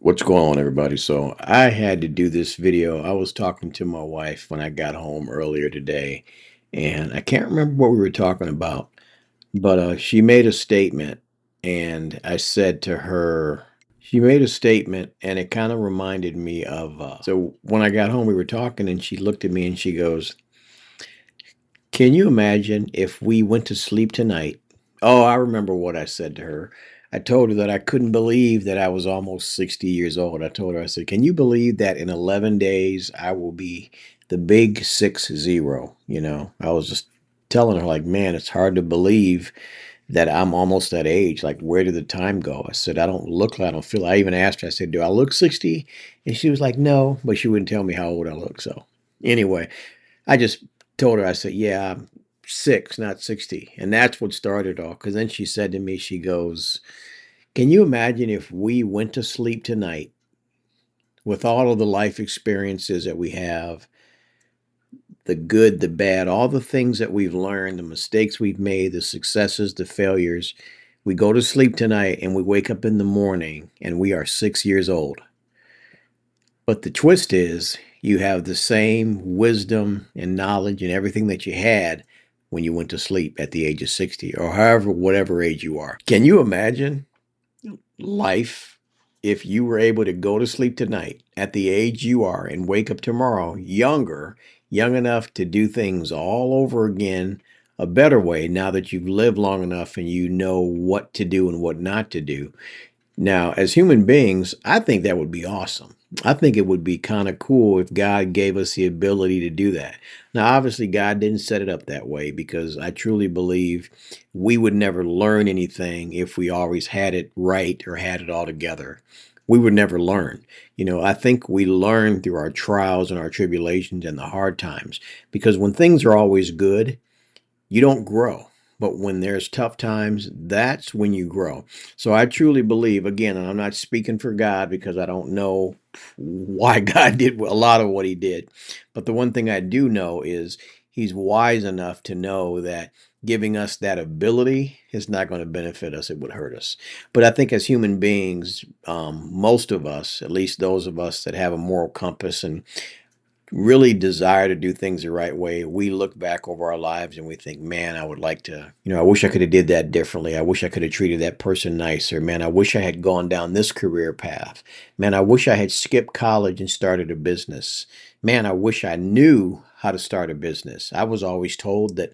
What's going on, everybody? So I had to do this video. I was talking to my wife when I got home earlier today, and I can't remember what we were talking about, but she made a statement, and I said to her, she made a statement, and it kind of reminded me of. So when I got home, we were talking, and she looked at me and she goes, "Can you imagine if we went to sleep tonight?" Oh, I remember what I said to her. I told her that I couldn't believe that I was almost 60 years old. I told her, I said, "Can you believe that in 11 days I will be the big 60?" I was just telling her, like, man, it's hard to believe that I'm almost that age. Like, where did the time go? I said, I don't feel. I even asked her, I said, "Do I look 60?" And she was like, "No," but she wouldn't tell me how old I look. So, anyway, I just told her, I said, "Yeah, I'm 6, not 60." And that's what started off. Because then she said to me, she goes, "Can you imagine if we went to sleep tonight with all of the life experiences that we have, the good, the bad, all the things that we've learned, the mistakes we've made, the successes, the failures? We go to sleep tonight and we wake up in the morning and we are 6 years old. But the twist is you have the same wisdom and knowledge and everything that you had when you went to sleep at the age of 60 or however, whatever age you are. Can you imagine life if you were able to go to sleep tonight at the age you are and wake up tomorrow younger, young enough to do things all over again a better way now that you've lived long enough and you know what to do and what not to do? Now, as human beings, I think that would be awesome. I think it would be kind of cool if God gave us the ability to do that. Now, obviously, God didn't set it up that way because I truly believe we would never learn anything if we always had it right or had it all together. We would never learn. I think we learn through our trials and our tribulations and the hard times because when things are always good, you don't grow. But when there's tough times, that's when you grow. So I truly believe, again, and I'm not speaking for God because I don't know why God did a lot of what he did. But the one thing I do know is he's wise enough to know that giving us that ability is not going to benefit us. It would hurt us. But I think as human beings, most of us, at least those of us that have a moral compass and really desire to do things the right way, we look back over our lives and we think, man, I would like to, I wish I could have did that differently. I wish I could have treated that person nicer. Man, I wish I had gone down this career path. Man, I wish I had skipped college and started a business. Man, I wish I knew how to start a business. I was always told that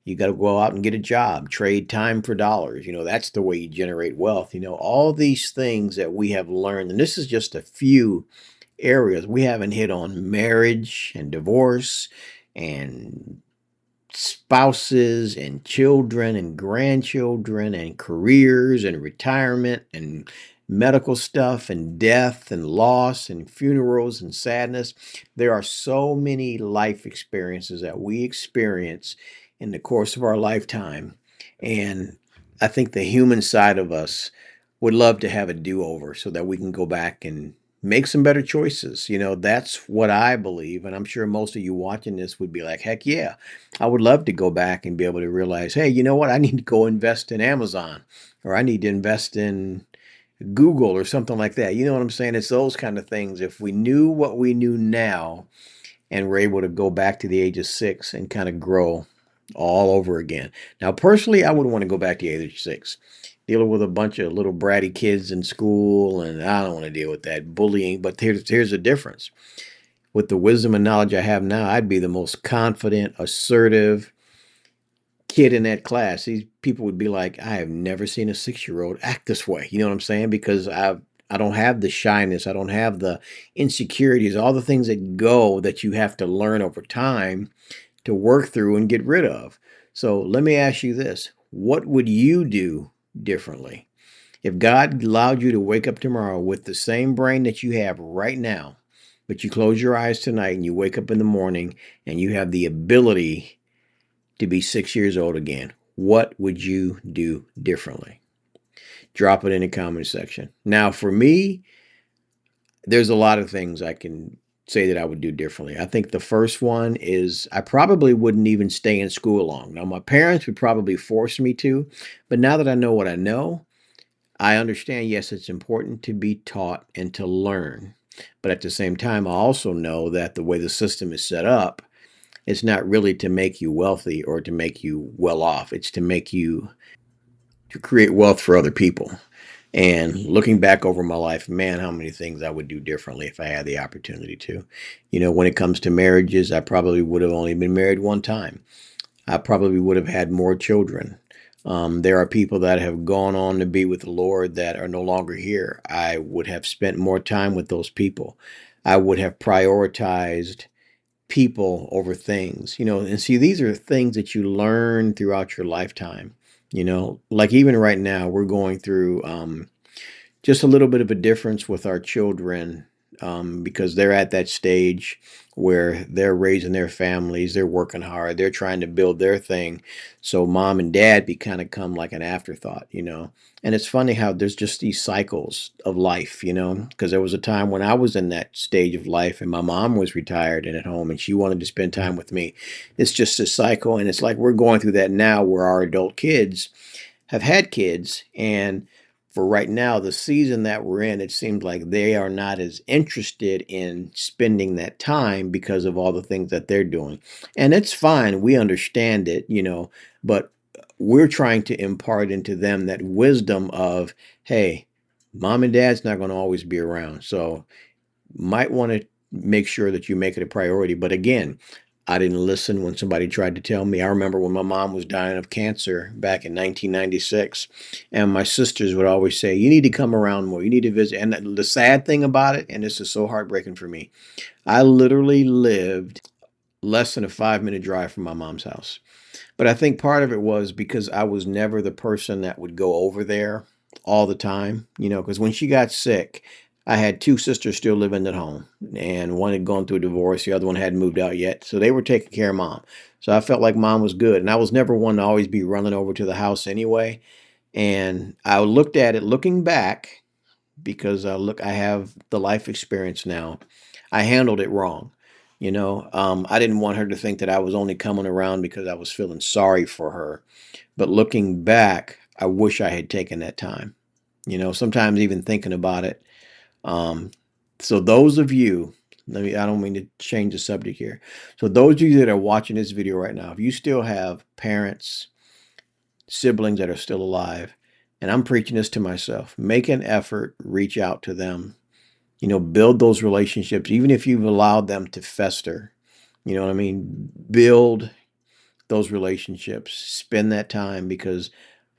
you got to go out and get a job, trade time for dollars. That's the way you generate wealth. All these things that we have learned, and this is just a few areas. We haven't hit on marriage and divorce and spouses and children and grandchildren and careers and retirement and medical stuff and death and loss and funerals and sadness. There are so many life experiences that we experience in the course of our lifetime. And I think the human side of us would love to have a do-over so that we can go back and make some better choices. That's what I believe. And I'm sure most of you watching this would be like, heck yeah, I would love to go back and be able to realize, hey, you know what? I need to go invest in Amazon or I need to invest in Google or something like that. You know what I'm saying? It's those kind of things. If we knew what we knew now and were able to go back to the age of 6 and kind of grow all over again. Now, personally, I wouldn't want to go back to the age of 6. Dealing with a bunch of little bratty kids in school, and I don't want to deal with that bullying. But here's the difference. With the wisdom and knowledge I have now, I'd be the most confident, assertive kid in that class. These people would be like, I have never seen a 6-year-old act this way. You know what I'm saying? Because I don't have the shyness, I don't have the insecurities, all the things that you have to learn over time to work through and get rid of. So let me ask you this. What would you do differently? If God allowed you to wake up tomorrow with the same brain that you have right now, but you close your eyes tonight and you wake up in the morning and you have the ability to be 6 years old again, what would you do differently? Drop it in the comment section. Now, for me, there's a lot of things I can say that I would do differently. I think the first one is I probably wouldn't even stay in school long. Now, my parents would probably force me to, but now that I know what I know, I understand, yes, it's important to be taught and to learn. But at the same time, I also know that the way the system is set up, it's not really to make you wealthy or to make you well off. It's to make you to create wealth for other people. And looking back over my life, man, how many things I would do differently if I had the opportunity to. When it comes to marriages, I probably would have only been married one time. I probably would have had more children. There are people that have gone on to be with the Lord that are no longer here. I would have spent more time with those people. I would have prioritized people over things, and see, these are things that you learn throughout your lifetime. Like even right now, we're going through just a little bit of a difference with our children, because they're at that stage where they're raising their families, they're working hard, they're trying to build their thing. So mom and dad come like an afterthought. And it's funny how there's just these cycles of life, because there was a time when I was in that stage of life and my mom was retired and at home and she wanted to spend time with me. It's just a cycle. And it's like we're going through that now where our adult kids have had kids, and for right now, the season that we're in, it seems like they are not as interested in spending that time because of all the things that they're doing. And it's fine. We understand it, but we're trying to impart into them that wisdom of, hey, mom and dad's not going to always be around. So might want to make sure that you make it a priority. But again, I didn't listen when somebody tried to tell me. I remember when my mom was dying of cancer back in 1996, and my sisters would always say, "You need to come around more. You need to visit." And the sad thing about it, and this is so heartbreaking for me, I literally lived less than a 5-minute drive from my mom's house. But I think part of it was because I was never the person that would go over there all the time, because when she got sick, I had two sisters still living at home, and one had gone through a divorce, the other one hadn't moved out yet. So they were taking care of mom. So I felt like mom was good. And I was never one to always be running over to the house anyway. And I looked at it looking back, because I have the life experience now. I handled it wrong. I didn't want her to think that I was only coming around because I was feeling sorry for her. But looking back, I wish I had taken that time. Sometimes even thinking about it. Um, so those of you, I don't mean to change the subject here. So those of you that are watching this video right now, if you still have parents, siblings that are still alive, and I'm preaching this to myself, make an effort, reach out to them, build those relationships, even if you've allowed them to fester. You know what I mean? Build those relationships, spend that time, because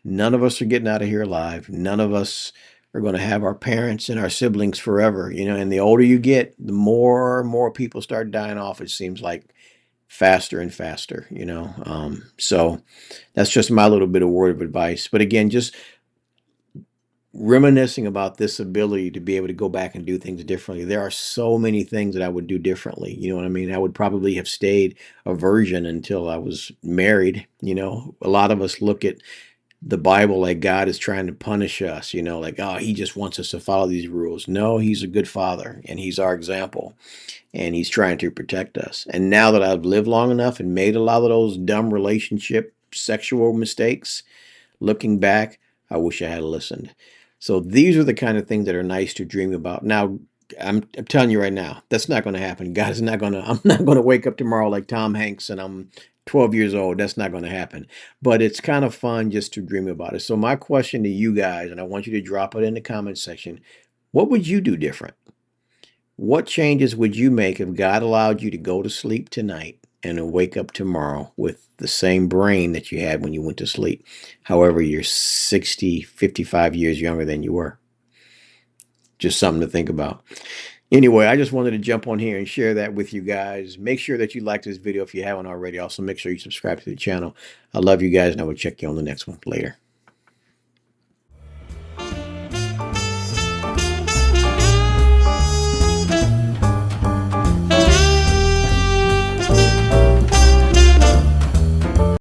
none of us are getting out of here alive. None of us are going to have our parents and our siblings forever, and the older you get, the more and more people start dying off, it seems like, faster and faster. So that's just my little bit of word of advice. But again, just reminiscing about this ability to be able to go back and do things differently. There are so many things that I would do differently. You know what I mean? I would probably have stayed a virgin until I was married. A lot of us look at the Bible like God is trying to punish us, like, oh, he just wants us to follow these rules. No, he's a good father and he's our example and he's trying to protect us. And now that I've lived long enough and made a lot of those dumb relationship sexual mistakes, looking back, I wish I had listened. So these are the kind of things that are nice to dream about. Now, I'm telling you right now, that's not going to happen. God is not going to, I'm not going to wake up tomorrow like Tom Hanks and I'm 12 years old. That's not going to happen. But it's kind of fun just to dream about it. So my question to you guys, and I want you to drop it in the comment section, what would you do different? What changes would you make if God allowed you to go to sleep tonight and to wake up tomorrow with the same brain that you had when you went to sleep? However, you're 60, 55 years younger than you were. Just something to think about. Anyway, I just wanted to jump on here and share that with you guys. Make sure that you like this video if you haven't already. Also, make sure you subscribe to the channel. I love you guys, and I will check you on the next one. Later.